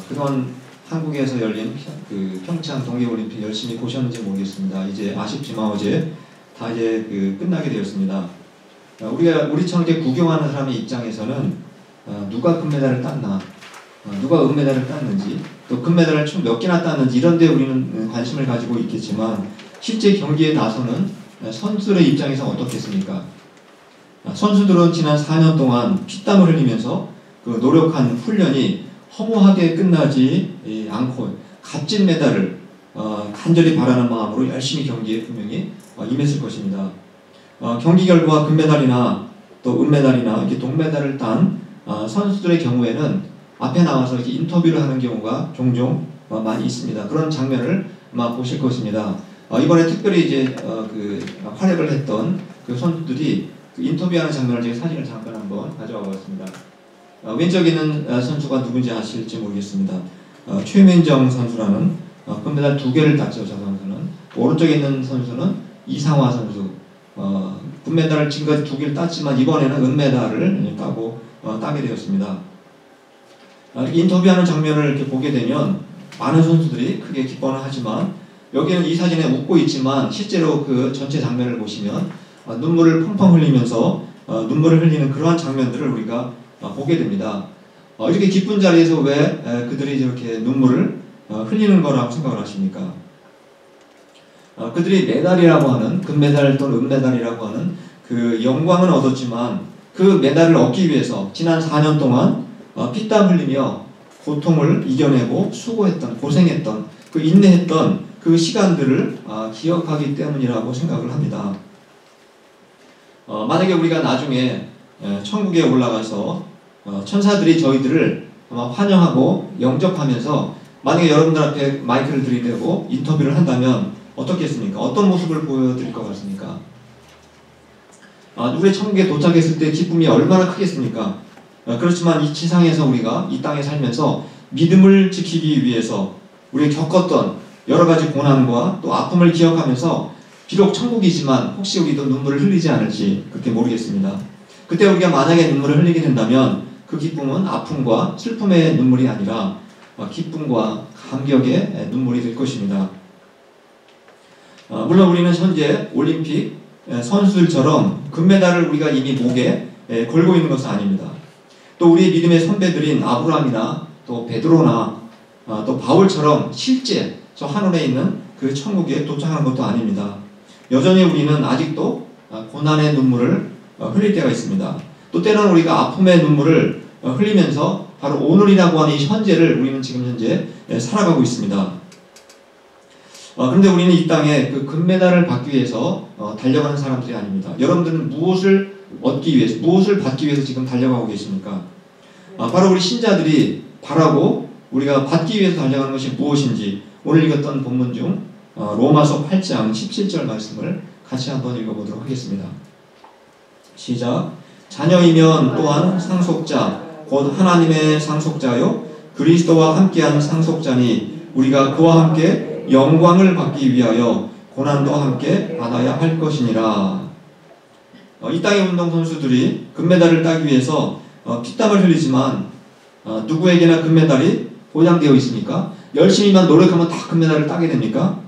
그동안 한국에서 열린 평창 동계올림픽 열심히 보셨는지 모르겠습니다. 이제 아쉽지만 어제 다 이제 끝나게 되었습니다. 우리처럼 이렇게 구경하는 사람의 입장에서는 누가 금메달을 땄나, 누가 은메달을 땄는지, 또 금메달을 총 몇 개나 땄는지 이런 데 우리는 관심을 가지고 있겠지만 실제 경기에 나서는 선수들의 입장에서 어떻겠습니까? 선수들은 지난 4년 동안 피땀을 흘리면서 그 노력한 훈련이 허무하게 끝나지 않고 값진 메달을 간절히 바라는 마음으로 열심히 경기에 분명히 임했을 것입니다. 경기 결과 금메달이나 또 은메달이나 이렇게 동메달을 딴 선수들의 경우에는 앞에 나와서 이렇게 인터뷰를 하는 경우가 종종 많이 있습니다. 그런 장면을 아마 보실 것입니다. 이번에 특별히 이제 활약을 했던 그 선수들이 인터뷰하는 장면을 제가 사진을 잠깐 한번 가져와 봤습니다. 왼쪽에 있는 선수가 누군지 아실지 모르겠습니다. 최민정 선수라는 금메달 2개를 땄죠. 저 선수는. 오른쪽에 있는 선수는 이상화 선수. 금메달을 지금까지 2개를 땄지만 이번에는 은메달을 따게 되었습니다. 인터뷰하는 장면을 이렇게 보게 되면 많은 선수들이 크게 기뻐는 하지만 여기는 이 사진에 웃고 있지만 실제로 그 전체 장면을 보시면 눈물을 펑펑 흘리면서 눈물을 흘리는 그러한 장면들을 우리가 보게 됩니다. 이렇게 기쁜 자리에서 왜 그들이 이렇게 눈물을 흘리는 거라고 생각을 하십니까? 그들이 메달이라고 하는 금메달 또는 은메달이라고 하는 그 영광은 얻었지만 그 메달을 얻기 위해서 지난 4년 동안 피땀 흘리며 고통을 이겨내고 수고했던, 고생했던, 그 인내했던 그 시간들을 기억하기 때문이라고 생각을 합니다. 만약에 우리가 나중에 천국에 올라가서 천사들이 저희들을 아마 환영하고 영접하면서 만약에 여러분들 앞에 마이크를 들이대고 인터뷰를 한다면 어떻겠습니까? 어떤 모습을 보여드릴 것 같습니까? 우리 천국에 도착했을 때 기쁨이 얼마나 크겠습니까? 그렇지만 이 지상에서 우리가 이 땅에 살면서 믿음을 지키기 위해서 우리가 겪었던 여러 가지 고난과 또 아픔을 기억하면서 비록 천국이지만 혹시 우리도 눈물을 흘리지 않을지 그렇게 모르겠습니다. 그때 우리가 만약에 눈물을 흘리게 된다면 그 기쁨은 아픔과 슬픔의 눈물이 아니라 기쁨과 감격의 눈물이 될 것입니다. 물론 우리는 현재 올림픽 선수들처럼 금메달을 우리가 이미 목에 걸고 있는 것은 아닙니다. 또 우리의 믿음의 선배들인 아브라함이나 또 베드로나 또 바울처럼 실제 저 하늘에 있는 그 천국에 도착하는 것도 아닙니다. 여전히 우리는 아직도 고난의 눈물을 흘릴 때가 있습니다. 또 때로는 우리가 아픔의 눈물을 흘리면서 바로 오늘이라고 하는 이 현재를 우리는 지금 현재 살아가고 있습니다. 그런데 우리는 이 땅에 그 금메달을 받기 위해서 달려가는 사람들이 아닙니다. 여러분들은 무엇을 얻기 위해서, 무엇을 받기 위해서 지금 달려가고 계십니까? 바로 우리 신자들이 바라고 우리가 받기 위해서 달려가는 것이 무엇인지 오늘 읽었던 본문 중 로마서 8장 17절 말씀을 같이 한번 읽어보도록 하겠습니다. 시작. 자녀이면 또한 상속자 곧 하나님의 상속자요 그리스도와 함께한 상속자니 우리가 그와 함께 영광을 받기 위하여 고난도 함께 받아야 할 것이니라. 이 땅의 운동선수들이 금메달을 따기 위해서 피땀을 흘리지만 누구에게나 금메달이 보장되어 있습니까? 열심히만 노력하면 다 금메달을 따게 됩니까?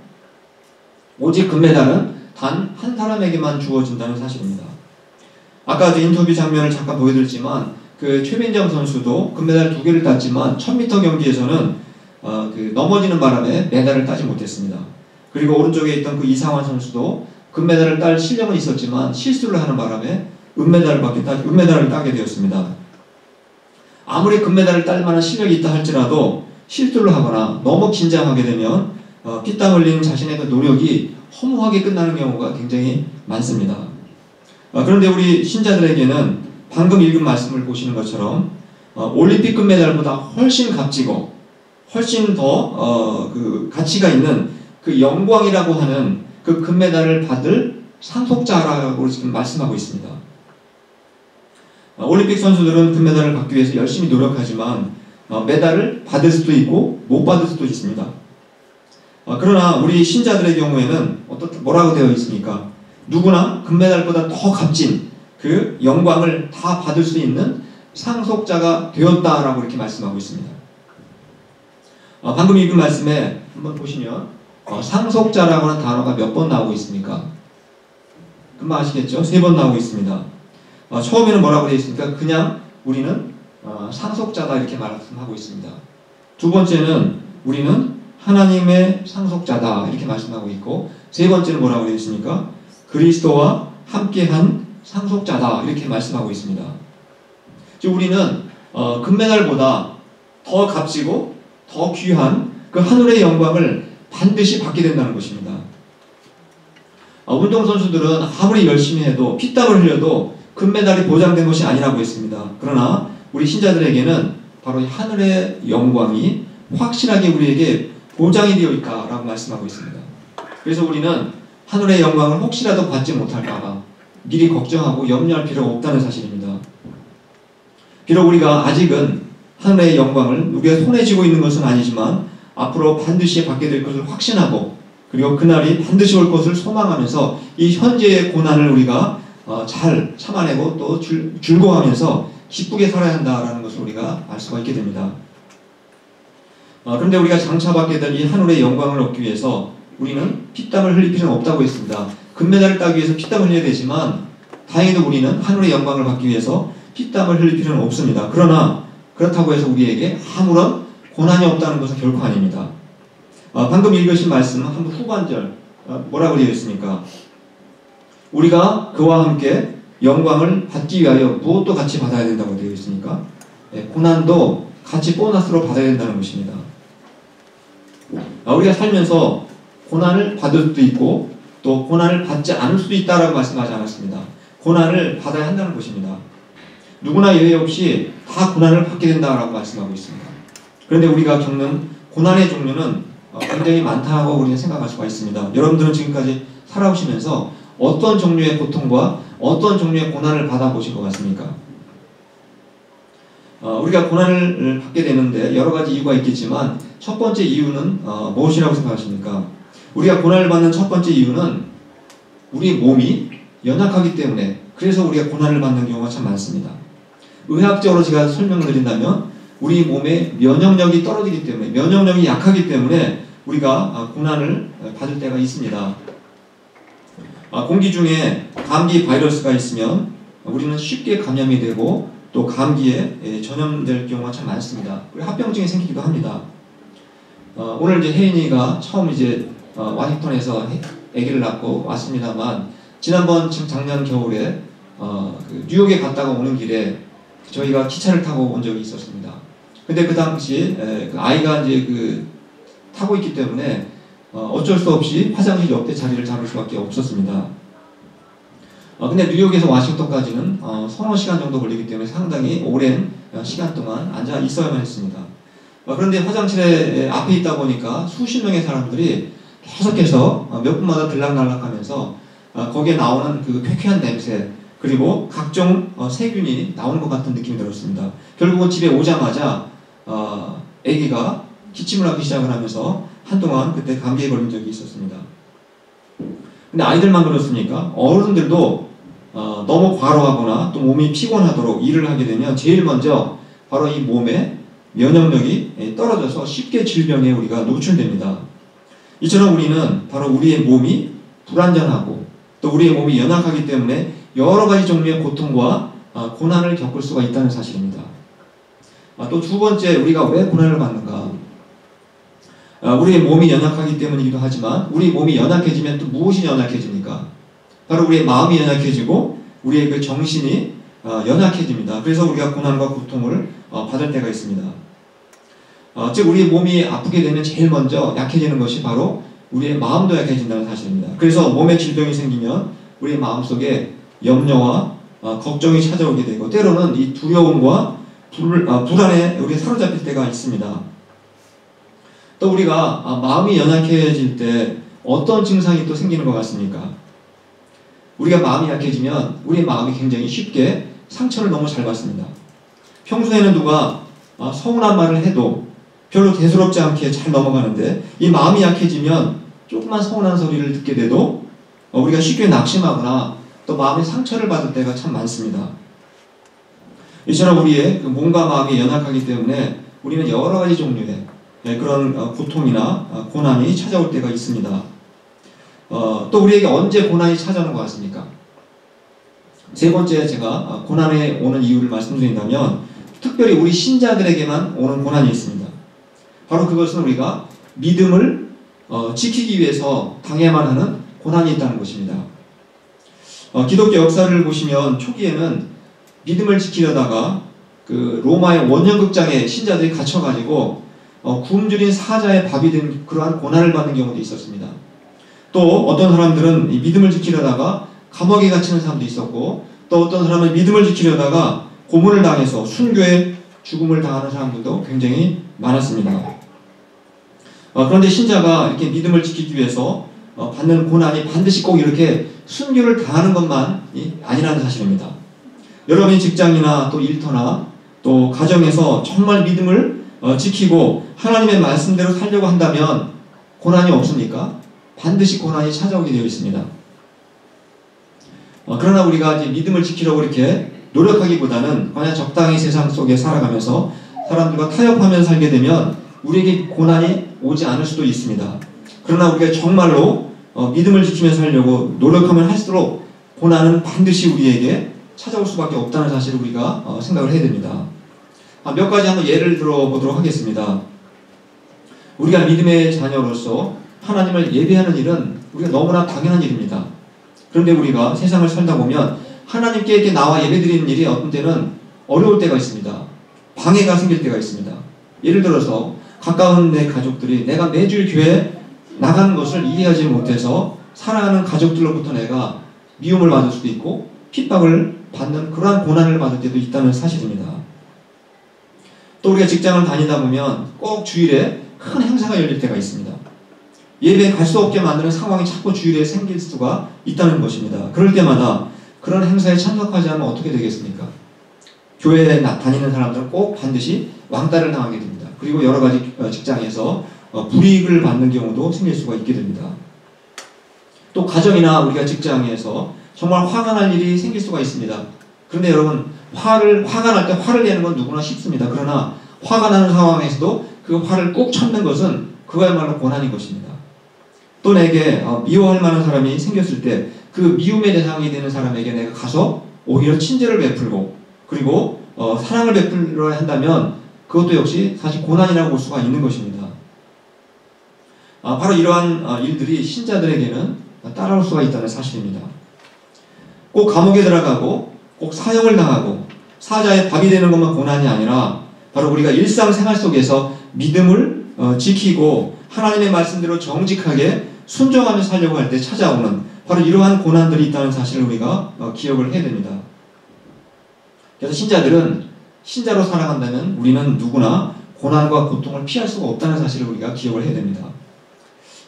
오직 금메달은 단 한 사람에게만 주어진다는 사실입니다. 아까 인터뷰 장면을 잠깐 보여드렸지만 그 최민정 선수도 금메달 2개를 땄지만 1000m 경기에서는 넘어지는 바람에 메달을 따지 못했습니다. 그리고 오른쪽에 있던 그 이상환 선수도 금메달을 딸 실력은 있었지만 실수를 하는 바람에 은메달을 따게 되었습니다. 아무리 금메달을 딸 만한 실력이 있다 할지라도 실수를 하거나 너무 긴장하게 되면 피땀 흘린 자신의 그 노력이 허무하게 끝나는 경우가 굉장히 많습니다. 그런데 우리 신자들에게는 방금 읽은 말씀을 보시는 것처럼 올림픽 금메달보다 훨씬 값지고 훨씬 더 가치가 있는 그 영광이라고 하는 그 금메달을 받을 상속자라고 지금 말씀하고 있습니다. 올림픽 선수들은 금메달을 받기 위해서 열심히 노력하지만 메달을 받을 수도 있고 못 받을 수도 있습니다. 그러나 우리 신자들의 경우에는 뭐라고 되어 있습니까? 누구나 금메달보다 더 값진 그 영광을 다 받을 수 있는 상속자가 되었다라고 이렇게 말씀하고 있습니다. 방금 읽은 말씀에 한번 보시면 상속자라고 하는 단어가 몇 번 나오고 있습니까? 금방 아시겠죠? 3번 나오고 있습니다. 처음에는 뭐라고 되어 있습니까? 그냥 우리는 상속자다 이렇게 말씀하고 있습니다. 두 번째는 우리는 하나님의 상속자다 이렇게 말씀하고 있고, 세 번째는 뭐라고 되어 있습니까? 그리스도와 함께한 상속자다 이렇게 말씀하고 있습니다. 즉 우리는 금메달보다 더 값지고 더 귀한 그 하늘의 영광을 반드시 받게 된다는 것입니다. 운동선수들은 아무리 열심히 해도 피땀을 흘려도 금메달이 보장된 것이 아니라고 했습니다. 그러나 우리 신자들에게는 바로 이 하늘의 영광이 확실하게 우리에게 보장이 되어 있다라고 말씀하고 있습니다. 그래서 우리는 하늘의 영광을 혹시라도 받지 못할까봐 미리 걱정하고 염려할 필요가 없다는 사실입니다. 비록 우리가 아직은 하늘의 영광을 우리가 손에 쥐고 있는 것은 아니지만 앞으로 반드시 받게 될 것을 확신하고, 그리고 그날이 반드시 올 것을 소망하면서 이 현재의 고난을 우리가 잘 참아내고 또 즐거워하면서 기쁘게 살아야 한다라는 것을 우리가 알 수가 있게 됩니다. 그런데 우리가 장차 받게 될 이 하늘의 영광을 얻기 위해서 우리는 피땀을 흘릴 필요는 없다고 했습니다. 금메달을 따기 위해서 피땀을 흘려야 되지만 다행히도 우리는 하늘의 영광을 받기 위해서 피땀을 흘릴 필요는 없습니다. 그러나 그렇다고 해서 우리에게 아무런 고난이 없다는 것은 결코 아닙니다. 방금 읽으신 말씀 한번 후반절 뭐라고 되어 있습니까? 우리가 그와 함께 영광을 받기 위하여 무엇도 같이 받아야 된다고 되어 있으니까 고난도 같이 보너스로 받아야 된다는 것입니다. 우리가 살면서 고난을 받을 수도 있고 또 고난을 받지 않을 수도 있다라고 말씀하지 않았습니다. 고난을 받아야 한다는 것입니다. 누구나 예외 없이 다 고난을 받게 된다라고 말씀하고 있습니다. 그런데 우리가 겪는 고난의 종류는 굉장히 많다고 우리는 생각할 수가 있습니다. 여러분들은 지금까지 살아오시면서 어떤 종류의 고통과 어떤 종류의 고난을 받아보신 것 같습니까? 우리가 고난을 받게 되는데 여러 가지 이유가 있겠지만 첫 번째 이유는 무엇이라고 생각하십니까? 우리가 고난을 받는 첫 번째 이유는 우리 몸이 연약하기 때문에, 그래서 우리가 고난을 받는 경우가 참 많습니다. 의학적으로 제가 설명을 드린다면 우리 몸의 면역력이 떨어지기 때문에, 면역력이 약하기 때문에 우리가 고난을 받을 때가 있습니다. 공기 중에 감기 바이러스가 있으면 우리는 쉽게 감염이 되고 또 감기에 전염될 경우가 참 많습니다. 그리고 합병증이 생기기도 합니다. 오늘 이제 혜인이가 처음 이제 워싱턴에서 아기를 낳고 왔습니다만, 지난번 지금 작년 겨울에 그 뉴욕에 갔다가 오는 길에 저희가 기차를 타고 온 적이 있었습니다. 근데 그 당시 그 아이가 이제 타고 있기 때문에 어쩔 수 없이 화장실 옆에 자리를 잡을 수밖에 없었습니다. 근데 뉴욕에서 워싱턴까지는 서너 시간 정도 걸리기 때문에 상당히 오랜 시간 동안 앉아 있어야만 했습니다. 그런데 화장실에 앞에 있다 보니까 수십 명의 사람들이 계속해서 몇 분마다 들락날락하면서 거기에 나오는 그 쾌쾌한 냄새, 그리고 각종 세균이 나오는 것 같은 느낌이 들었습니다. 결국은 집에 오자마자 아기가 기침을 하기 시작을 하면서 한동안 그때 감기에 걸린 적이 있었습니다. 근데 아이들만 그렇습니까? 어른들도 너무 과로하거나 또 몸이 피곤하도록 일을 하게 되면 제일 먼저 바로 이 몸의 면역력이 떨어져서 쉽게 질병에 우리가 노출됩니다. 이처럼 우리는 바로 우리의 몸이 불완전하고 또 우리의 몸이 연약하기 때문에 여러 가지 종류의 고통과 고난을 겪을 수가 있다는 사실입니다. 또 두 번째, 우리가 왜 고난을 받는가? 우리의 몸이 연약하기 때문이기도 하지만 우리 몸이 연약해지면 또 무엇이 연약해집니까? 바로 우리의 마음이 연약해지고 우리의 그 정신이 연약해집니다. 그래서 우리가 고난과 고통을 받을 때가 있습니다. 즉 우리의 몸이 아프게 되면 제일 먼저 약해지는 것이 바로 우리의 마음도 약해진다는 사실입니다. 그래서 몸에 질병이 생기면 우리의 마음속에 염려와 걱정이 찾아오게 되고 때로는 이 두려움과 불안에 우리가 사로잡힐 때가 있습니다. 또 우리가 마음이 연약해질 때 어떤 증상이 또 생기는 것 같습니까? 우리가 마음이 약해지면 우리의 마음이 굉장히 쉽게 상처를 너무 잘 받습니다. 평소에는 누가 서운한 말을 해도 별로 대수롭지 않게 잘 넘어가는데 이 마음이 약해지면 조금만 서운한 소리를 듣게 돼도 우리가 쉽게 낙심하거나 또 마음의 상처를 받을 때가 참 많습니다. 이처럼 우리의 그 몸과 마음이 연약하기 때문에 우리는 여러 가지 종류의 그런 고통이나 고난이 찾아올 때가 있습니다. 또 우리에게 언제 고난이 찾아오는 것 같습니까? 세 번째, 제가 고난에 오는 이유를 말씀드린다면 특별히 우리 신자들에게만 오는 고난이 있습니다. 바로 그것은 우리가 믿음을 지키기 위해서 당해야만 하는 고난이 있다는 것입니다. 기독교 역사를 보시면 초기에는 믿음을 지키려다가 그 로마의 원년극장에 신자들이 갇혀가지고 굶주린 사자의 밥이 된 그러한 고난을 받는 경우도 있었습니다. 또 어떤 사람들은 이 믿음을 지키려다가 감옥에 갇히는 사람도 있었고, 또 어떤 사람은 믿음을 지키려다가 고문을 당해서 순교의 죽음을 당하는 사람들도 굉장히 많았습니다. 그런데 신자가 이렇게 믿음을 지키기 위해서 받는 고난이 반드시 꼭 이렇게 순교를 당하는 것만이 아니라는 사실입니다. 여러분이 직장이나 또 일터나 또 가정에서 정말 믿음을 지키고 하나님의 말씀대로 살려고 한다면 고난이 없습니까? 반드시 고난이 찾아오게 되어 있습니다. 그러나 우리가 이제 믿음을 지키려고 이렇게 노력하기보다는 그냥 적당히 세상 속에 살아가면서 사람들과 타협하면서 살게 되면 우리에게 고난이 오지 않을 수도 있습니다. 그러나 우리가 정말로 믿음을 지키면서 살려고 노력하면 할수록 고난은 반드시 우리에게 찾아올 수밖에 없다는 사실을 우리가 생각을 해야 됩니다. 몇 가지 한번 예를 들어보도록 하겠습니다. 우리가 믿음의 자녀로서 하나님을 예배하는 일은 우리가 너무나 당연한 일입니다. 그런데 우리가 세상을 살다 보면 하나님께 이렇게 나와 예배드리는 일이 어떤 때는 어려울 때가 있습니다. 방해가 생길 때가 있습니다. 예를 들어서 가까운 내 가족들이 내가 매주일 교회에 나가는 것을 이해하지 못해서 사랑하는 가족들로부터 내가 미움을 받을 수도 있고 핍박을 받는 그러한 고난을 받을 때도 있다는 사실입니다. 또 우리가 직장을 다니다 보면 꼭 주일에 큰 행사가 열릴 때가 있습니다. 예배에 갈 수 없게 만드는 상황이 자꾸 주일에 생길 수가 있다는 것입니다. 그럴 때마다 그런 행사에 참석하지 않으면 어떻게 되겠습니까? 교회에 다니는 사람들은 꼭 반드시 왕따를 당하게 됩니다. 그리고 여러 가지 직장에서 불이익을 받는 경우도 생길 수가 있게 됩니다. 또 가정이나 우리가 직장에서 정말 화가 날 일이 생길 수가 있습니다. 그런데 여러분, 화가 날 때 화를 내는 건 누구나 쉽습니다. 그러나 화가 나는 상황에서도 그 화를 꾹 참는 것은 그거야말로 고난인 것입니다. 또 내게 미워할 만한 사람이 생겼을 때 그 미움의 대상이 되는 사람에게 내가 가서 오히려 친절을 베풀고 그리고 사랑을 베풀어야 한다면 그것도 역시 사실 고난이라고 볼 수가 있는 것입니다. 바로 이러한 일들이 신자들에게는 따라올 수가 있다는 사실입니다. 꼭 감옥에 들어가고 꼭 사형을 당하고 사자의 밥이 되는 것만 고난이 아니라 바로 우리가 일상생활 속에서 믿음을 지키고 하나님의 말씀대로 정직하게 순종하면서 살려고 할 때 찾아오는 바로 이러한 고난들이 있다는 사실을 우리가 기억을 해야 됩니다. 그래서 신자들은 신자로 살아간다면 우리는 누구나 고난과 고통을 피할 수가 없다는 사실을 우리가 기억을 해야 됩니다.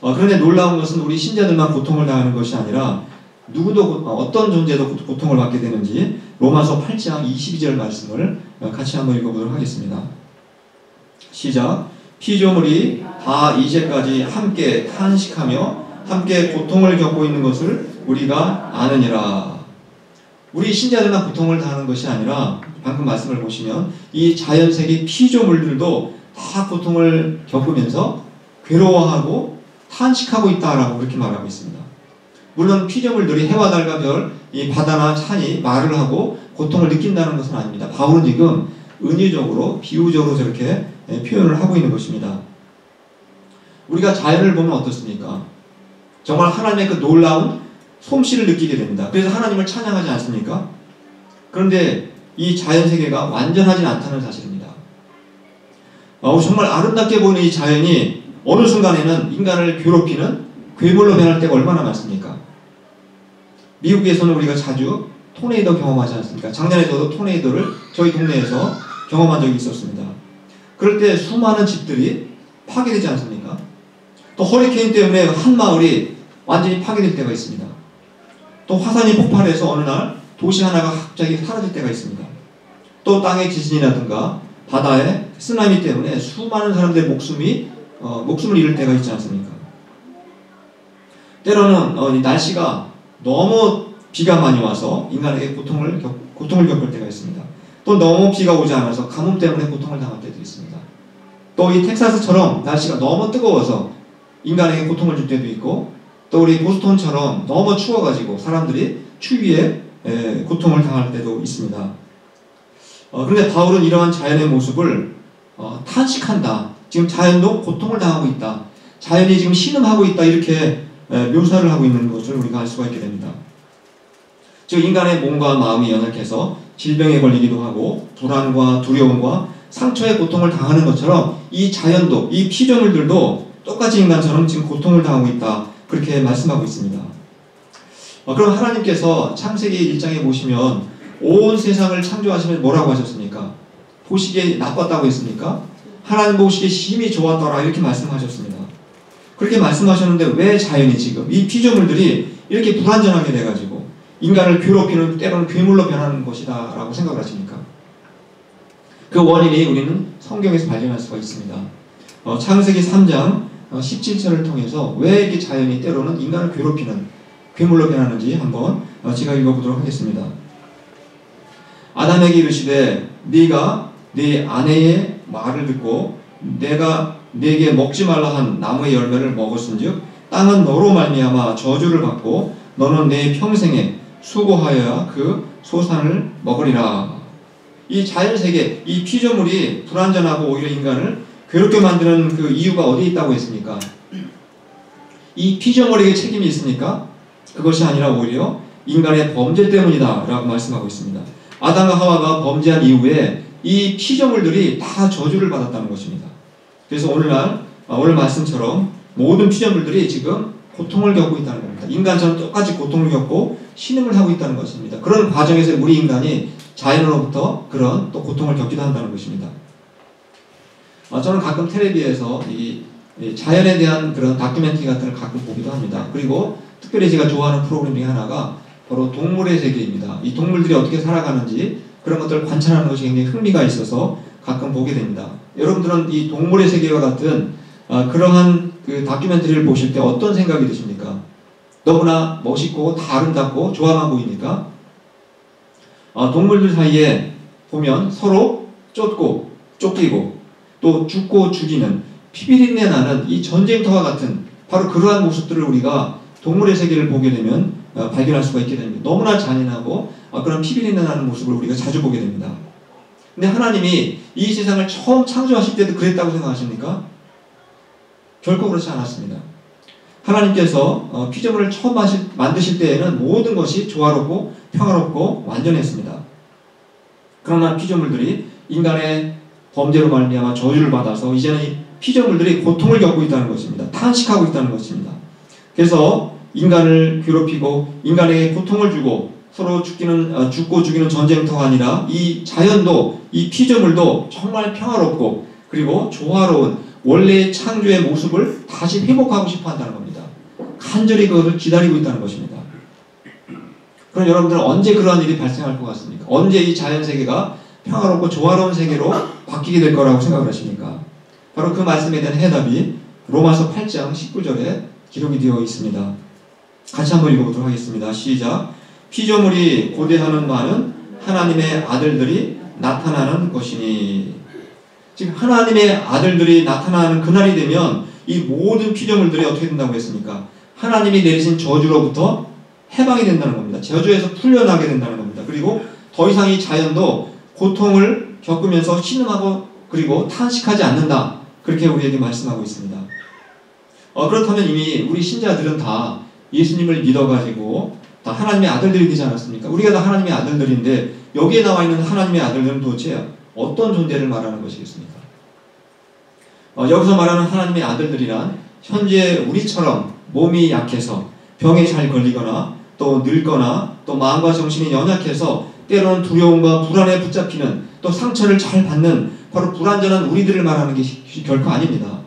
그런데 놀라운 것은 우리 신자들만 고통을 당하는 것이 아니라 누구도 어떤 존재도 고통을 받게 되는지 로마서 8장 22절 말씀을 같이 한번 읽어보도록 하겠습니다. 시작. 피조물이 다 이제까지 함께 탄식하며 함께 고통을 겪고 있는 것을 우리가 아느니라. 우리 신자들만 고통을 당하는 것이 아니라 방금 말씀을 보시면 이 자연세계 피조물들도 다 고통을 겪으면서 괴로워하고 탄식하고 있다라고 그렇게 말하고 있습니다. 물론 피조물들이 해와 달과 별, 이 바다나 산이 말을 하고 고통을 느낀다는 것은 아닙니다. 바울은 지금 은유적으로 비유적으로 저렇게 표현을 하고 있는 것입니다. 우리가 자연을 보면 어떻습니까? 정말 하나님의 그 놀라운 솜씨를 느끼게 됩니다. 그래서 하나님을 찬양하지 않습니까? 그런데 이 자연세계가 완전하지 않다는 사실입니다. 정말 아름답게 보이는 이 자연이 어느 순간에는 인간을 괴롭히는 괴물로 변할 때가 얼마나 많습니까? 미국에서는 우리가 자주 토네이도 경험하지 않습니까? 작년에 저도 토네이도를 저희 동네에서 경험한 적이 있었습니다. 그럴 때 수많은 집들이 파괴되지 않습니까? 또 허리케인 때문에 한 마을이 완전히 파괴될 때가 있습니다. 또 화산이 폭발해서 어느 날 도시 하나가 갑자기 사라질 때가 있습니다. 또 땅의 지진이라든가 바다의 쓰나미 때문에 수많은 사람들의 목숨을 잃을 때가 있지 않습니까? 때로는 날씨가 너무 비가 많이 와서 인간에게 고통을 겪을 때가 있습니다. 또 너무 비가 오지 않아서 가뭄 때문에 고통을 당할 때도 있습니다. 또 이 텍사스처럼 날씨가 너무 뜨거워서 인간에게 고통을 줄 때도 있고, 또 우리 보스턴처럼 너무 추워가지고 사람들이 추위에 고통을 당할 때도 있습니다. 그런데 바울은 이러한 자연의 모습을 탄식한다. 지금 자연도 고통을 당하고 있다. 자연이 지금 신음하고 있다. 이렇게 묘사를 하고 있는 것을 우리가 알 수가 있게 됩니다. 즉 인간의 몸과 마음이 연약해서 질병에 걸리기도 하고 불안과 두려움과 상처의 고통을 당하는 것처럼 이 자연도, 이 피조물들도 똑같이 인간처럼 지금 고통을 당하고 있다. 그렇게 말씀하고 있습니다. 그럼 하나님께서 창세기 1장에 보시면 온 세상을 창조하시면 뭐라고 하셨습니까? 보시기에 나빴다고 했습니까? 하나님 보시기에 심히 좋았더라 이렇게 말씀하셨습니다. 그렇게 말씀하셨는데 왜 자연이 지금 이 피조물들이 이렇게 불완전하게 돼가지고 인간을 괴롭히는, 때로는 괴물로 변하는 것이다 라고 생각을 하십니까? 그 원인이 우리는 성경에서 발견할 수가 있습니다. 창세기 3장 17절을 통해서 왜 이렇게 자연이 때로는 인간을 괴롭히는 괴물로 변하는지 한번 제가 읽어보도록 하겠습니다. 아담에게 이르시되 네가 네 아내의 말을 듣고 내가 네게 먹지 말라 한 나무의 열매를 먹었은즉 땅은 너로 말미암아 저주를 받고 너는 내 평생에 수고하여야 그 소산을 먹으리라. 이 자연세계, 이 피조물이 불완전하고 오히려 인간을 괴롭게 만드는 그 이유가 어디에 있다고 했습니까? 이 피조물에게 책임이 있습니까? 그것이 아니라 오히려 인간의 범죄 때문이다 라고 말씀하고 있습니다. 아담과 하와가 범죄한 이후에 이 피조물들이 다 저주를 받았다는 것입니다. 그래서 오늘 말씀처럼 모든 피조물들이 지금 고통을 겪고 있다는 겁니다. 인간처럼 똑같이 고통을 겪고 신음을 하고 있다는 것입니다. 그런 과정에서 우리 인간이 자연으로부터 그런 또 고통을 겪기도 한다는 것입니다. 저는 가끔 텔레비에서 이 자연에 대한 그런 다큐멘터리 같은 걸 가끔 보기도 합니다. 그리고 특별히 제가 좋아하는 프로그램 중에 하나가 바로 동물의 세계입니다. 이 동물들이 어떻게 살아가는지 그런 것들을 관찰하는 것이 굉장히 흥미가 있어서 가끔 보게 됩니다. 여러분들은 이 동물의 세계와 같은 그러한 그 다큐멘터리를 보실 때 어떤 생각이 드십니까? 너무나 멋있고 다 아름답고 좋아만 보입니까? 동물들 사이에 보면 서로 쫓고 쫓기고 또 죽고 죽이는 피비린내 나는 이 전쟁터와 같은 바로 그러한 모습들을 우리가 동물의 세계를 보게 되면 발견할 수가 있게 됩니다. 너무나 잔인하고 그런 피비린내 나는 모습을 우리가 자주 보게 됩니다. 근데 하나님이 이 세상을 처음 창조하실 때도 그랬다고 생각하십니까? 결코 그렇지 않았습니다. 하나님께서 피조물을 처음 만드실 때에는 모든 것이 조화롭고 평화롭고 완전했습니다. 그러나 피조물들이 인간의 범죄로 말미암아 저주를 받아서 이제는 이 피조물들이 고통을 겪고 있다는 것입니다. 탄식하고 있다는 것입니다. 그래서 인간을 괴롭히고 인간에게 고통을 주고 서로 죽고 죽이는 전쟁터가 아니라 이 자연도 이 피조물도 정말 평화롭고 그리고 조화로운 원래의 창조의 모습을 다시 회복하고 싶어 한다는 겁니다. 간절히 그것을 기다리고 있다는 것입니다. 그럼 여러분들은 언제 그러한 일이 발생할 것 같습니까? 언제 이 자연세계가 평화롭고 조화로운 세계로 바뀌게 될 거라고 생각을 하십니까? 바로 그 말씀에 대한 해답이 로마서 8장 19절에 기록이 되어 있습니다. 같이 한번 읽어보도록 하겠습니다. 시작. 피조물이 고대하는 바는 하나님의 아들들이 나타나는 것이니. 지금 하나님의 아들들이 나타나는 그날이 되면 이 모든 피조물들이 어떻게 된다고 했습니까? 하나님이 내리신 저주로부터 해방이 된다는 겁니다. 저주에서 풀려나게 된다는 겁니다. 그리고 더 이상 이 자연도 고통을 겪으면서 신음하고 그리고 탄식하지 않는다. 그렇게 우리에게 말씀하고 있습니다. 그렇다면 이미 우리 신자들은 다 예수님을 믿어가지고 다 하나님의 아들들이 되지 않았습니까? 우리가 다 하나님의 아들들인데 여기에 나와 있는 하나님의 아들들은 도대체 어떤 존재를 말하는 것이겠습니까? 여기서 말하는 하나님의 아들들이란 현재 우리처럼 몸이 약해서 병에 잘 걸리거나 또 늙거나 또 마음과 정신이 연약해서 때로는 두려움과 불안에 붙잡히는 또 상처를 잘 받는 바로 불완전한 우리들을 말하는 것이 결코 아닙니다.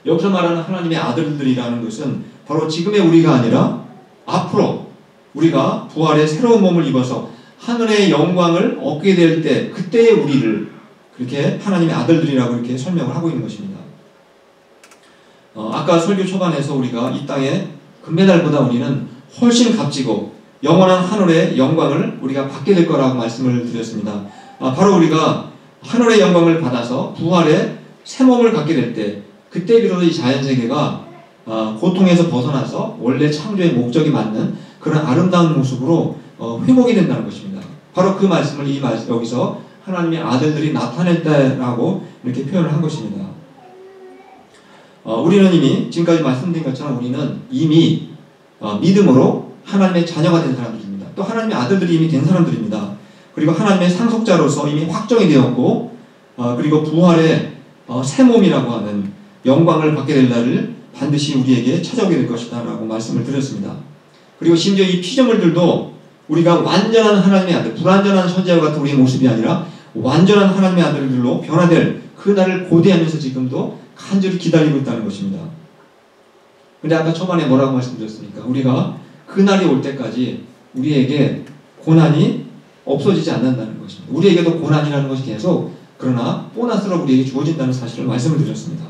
여기서 말하는 하나님의 아들들이라는 것은 바로 지금의 우리가 아니라 앞으로 우리가 부활의 새로운 몸을 입어서 하늘의 영광을 얻게 될 때 그때의 우리를 그렇게 하나님의 아들들이라고 이렇게 설명을 하고 있는 것입니다. 아까 설교 초반에서 우리가 이 땅에 금메달보다 우리는 훨씬 값지고 영원한 하늘의 영광을 우리가 받게 될 거라고 말씀을 드렸습니다. 바로 우리가 하늘의 영광을 받아서 부활의 새 몸을 갖게 될 때, 그때 비로소 이 자연세계가 고통에서 벗어나서 원래 창조의 목적이 맞는 그런 아름다운 모습으로 회복이 된다는 것입니다. 바로 그 말씀을 여기서 하나님의 아들들이 나타냈다라고 이렇게 표현을 한 것입니다. 우리는 이미 지금까지 말씀드린 것처럼 우리는 이미 믿음으로 하나님의 자녀가 된 사람들입니다. 또 하나님의 아들들이 이미 된 사람들입니다. 그리고 하나님의 상속자로서 이미 확정이 되었고 그리고 부활의 새 몸이라고 하는 영광을 받게 될 날을 반드시 우리에게 찾아오게 될 것이다 라고 말씀을 드렸습니다. 그리고 심지어 이 피조물들도 우리가 완전한 하나님의 아들, 불완전한 천재와 같은 우리의 모습이 아니라 완전한 하나님의 아들들로 변화될 그 날을 고대하면서 지금도 간절히 기다리고 있다는 것입니다. 근데 아까 초반에 뭐라고 말씀드렸습니까? 우리가 그 날이 올 때까지 우리에게 고난이 없어지지 않는다는 것입니다. 우리에게도 고난이라는 것이 계속 그러나 보너스로 우리에게 주어진다는 사실을 말씀을 드렸습니다.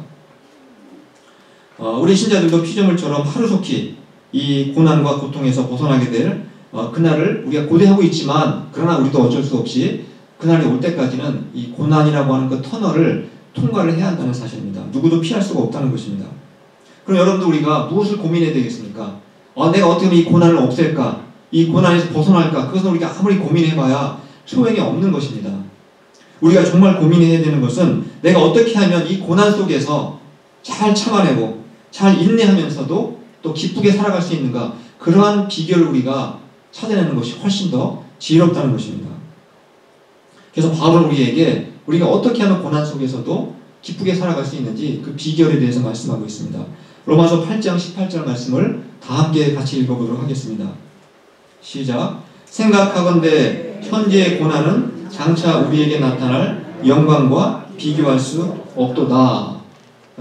우리 신자들도 피조물처럼 하루속히 이 고난과 고통에서 벗어나게 될 그날을 우리가 고대하고 있지만 그러나 우리도 어쩔 수 없이 그날이 올 때까지는 이 고난이라고 하는 그 터널을 통과를 해야 한다는 사실입니다. 누구도 피할 수가 없다는 것입니다. 그럼 여러분도 우리가 무엇을 고민해야 되겠습니까? 내가 어떻게 하면 이 고난을 없앨까? 이 고난에서 벗어날까? 그것은 우리가 아무리 고민해봐야 소용이 없는 것입니다. 우리가 정말 고민해야 되는 것은 내가 어떻게 하면 이 고난 속에서 잘 참아내고 잘 인내하면서도 또 기쁘게 살아갈 수 있는가? 그러한 비결을 우리가 찾아내는 것이 훨씬 더 지혜롭다는 것입니다. 그래서 바울은 우리에게 우리가 어떻게 하면 고난 속에서도 기쁘게 살아갈 수 있는지 그 비결에 대해서 말씀하고 있습니다. 로마서 8장 18절 말씀을 다 함께 같이 읽어보도록 하겠습니다. 시작. 생각하건대 현재의 고난은 장차 우리에게 나타날 영광과 비교할 수 없도다.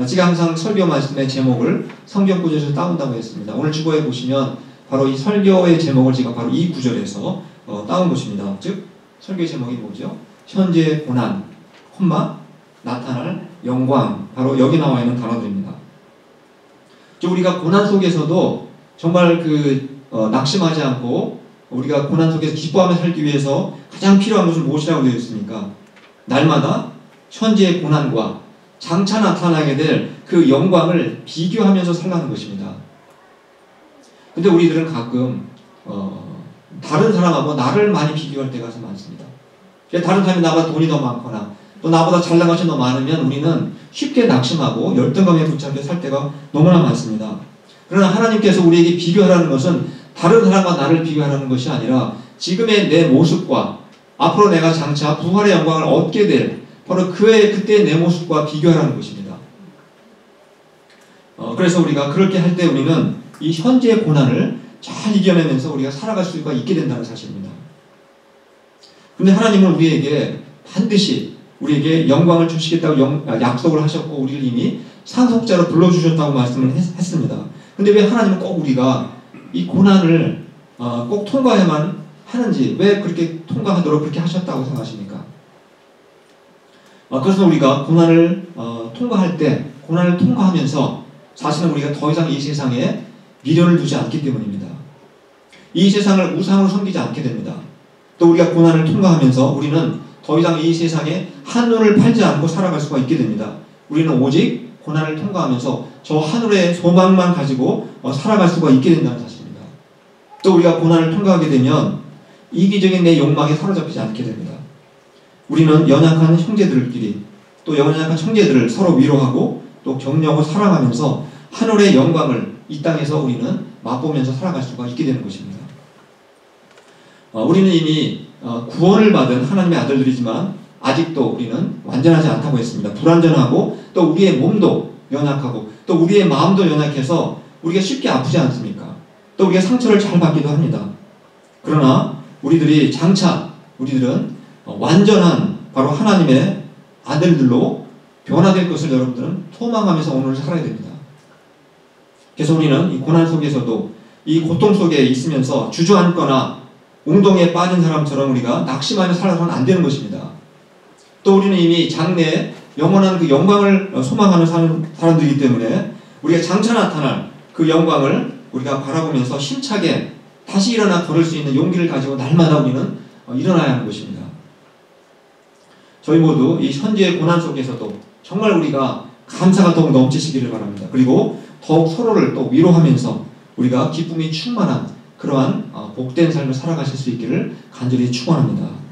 제가 항상 설교 말씀의 제목을 성경 구절에서 따온다고 했습니다. 오늘 주보에 보시면 바로 이 설교의 제목을 제가 바로 이 구절에서 따온 것입니다. 즉 설교 제목이 뭐죠? 현재의 고난, 나타날 영광. 바로 여기 나와 있는 단어들입니다. 우리가 고난 속에서도 정말 낙심하지 않고 우리가 고난 속에서 기뻐하며 살기 위해서 가장 필요한 것은 무엇이라고 되어 있습니까? 날마다 현재의 고난과 장차 나타나게 될 그 영광을 비교하면서 살라는 것입니다. 근데 우리들은 가끔 다른 사람하고 나를 많이 비교할 때가 많습니다. 다른 사람이 나보다 돈이 더 많거나 또 나보다 잘난 것이 더 많으면 우리는 쉽게 낙심하고 열등감에 붙잡혀 살 때가 너무나 많습니다. 그러나 하나님께서 우리에게 비교하라는 것은 다른 사람과 나를 비교하라는 것이 아니라 지금의 내 모습과 앞으로 내가 장차 부활의 영광을 얻게 될 바로 그때의 내 모습과 비교하라는 것입니다. 그래서 우리가 그렇게 할 때 우리는 이 현재의 고난을 잘 이겨내면서 우리가 살아갈 수가 있게 된다는 사실입니다. 근데 하나님은 우리에게 반드시 우리에게 영광을 주시겠다고 약속을 하셨고 우리를 이미 상속자로 불러주셨다고 말씀을 했습니다. 근데 왜 하나님은 꼭 우리가 이 고난을 꼭 통과해야만 하는지 왜 그렇게 통과하도록 그렇게 하셨다고 생각하십니까? 그래서 우리가 고난을 통과할 때 고난을 통과하면서 사실은 우리가 더 이상 이 세상에 미련을 두지 않기 때문입니다. 이 세상을 우상으로 섬기지 않게 됩니다. 또 우리가 고난을 통과하면서 우리는 더 이상 이 세상에 한눈을 팔지 않고 살아갈 수가 있게 됩니다. 우리는 오직 고난을 통과하면서 저 하늘의 소망만 가지고 살아갈 수가 있게 된다는 사실입니다. 또 우리가 고난을 통과하게 되면 이기적인 내 욕망에 사로잡히지 않게 됩니다. 우리는 연약한 형제들끼리 또 연약한 형제들을 서로 위로하고 또 격려하고 사랑하면서 하늘의 영광을 이 땅에서 우리는 맛보면서 살아갈 수가 있게 되는 것입니다. 우리는 이미 구원을 받은 하나님의 아들들이지만 아직도 우리는 완전하지 않다고 했습니다. 불완전하고 또 우리의 몸도 연약하고 또 우리의 마음도 연약해서 우리가 쉽게 아프지 않습니까? 또 우리가 상처를 잘 받기도 합니다. 그러나 우리들은 완전한 바로 하나님의 아들들로 변화될 것을 여러분들은 소망하면서 오늘을 살아야 됩니다. 그래서 우리는 이 고난 속에서도 이 고통 속에 있으면서 주저앉거나 웅덩이에 빠진 사람처럼 우리가 낙심하며 살아서는 안 되는 것입니다. 또 우리는 이미 장래에 영원한 그 영광을 소망하는 사람들이기 때문에 우리가 장차 나타날 그 영광을 우리가 바라보면서 힘차게 다시 일어나 걸을 수 있는 용기를 가지고 날마다 우리는 일어나야 하는 것입니다. 저희 모두 이 현재의 고난 속에서도 정말 우리가 감사가 더욱 넘치시기를 바랍니다. 그리고 더욱 서로를 또 위로하면서 우리가 기쁨이 충만한 그러한 복된 삶을 살아가실 수 있기를 간절히 축원합니다.